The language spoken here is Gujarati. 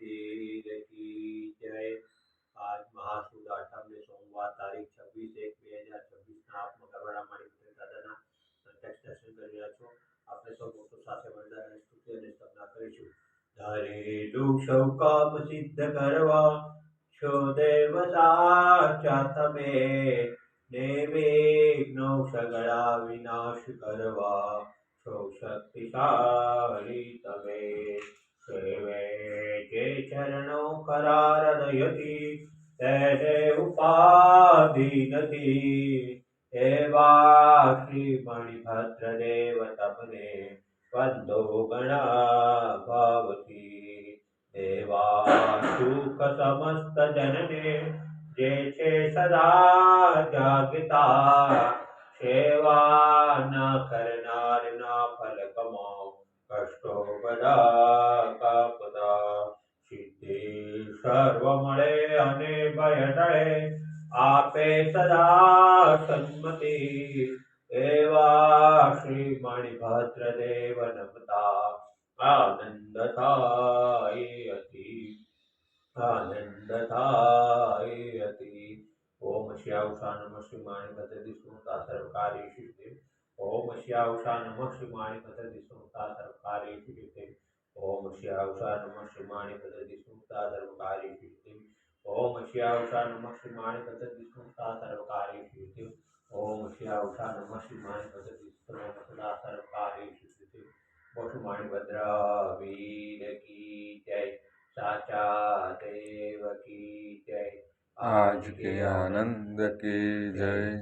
પીર કી જય। आज महासुद आठम ने सोमवार तारीख 26/1/2026 આપમાં કરવાના મારી દાદાના પ્રત્યક્ષ દર્શન કરી રહ્યા છો। આપણે સૌ ભક્તો સાથે મળીને સ્તુતિ અને સ્તવના કરીશું। ધરેલું સૌ કામ સિદ્ધ કરવા છો દેવ સાચા તમે, ને વિઘ્નો સગળા વિનાશ કરવા છો શક્તિશાળી તમે। સેવે જે ચરણો ખરા હૃદયથી તેને ઉપાધિ નથી। એવા શ્રી મણિભદ્ર દેવ તમને વંદો ઘણા ભાવથી। દેવા સુખ સમસ્ત જનને જે છે સદા જાગતા, સેવા ના કરનાર ના ફલ કમાઓ કષ્ટો બધા કાપતા। સિદ્ધિ સર્વ મળે અને ભય ટળે આપે સદા સન્મતિ, એવા શ્રી મણિભદ્ર દેવ નમતા આનંદ થાય અતિ, આનંદ થાય અતિ। ઓમ શ્યાવશા નમઃ શ્રી માણિપત દિસ્મૃતા સર્વકારી સિદ્ધિ। ઓમ શ્યાવશા નમઃ શ્રી માણિપત દિસ્મૃતા સર્વકારી સિદ્ધિ। ઓમ શ્યાવશા નમઃ શ્રી માણિપત દિસ્મૃતા સર્વકારી સિદ્ધિ। ઓમ શ્યાવશા નમઃ શ્રી માણિપત દિસ્મૃતા સર્વકારી સિદ્ધિ। ઓમ શ્યાવશા નમઃ શ્રી માણિપત દિસ્મૃતા સર્વકારી સિદ્ધિ। બોલો માણિભદ્ર વીર કી જય, સાચા દેવ की जय। आज के आनंद की जय।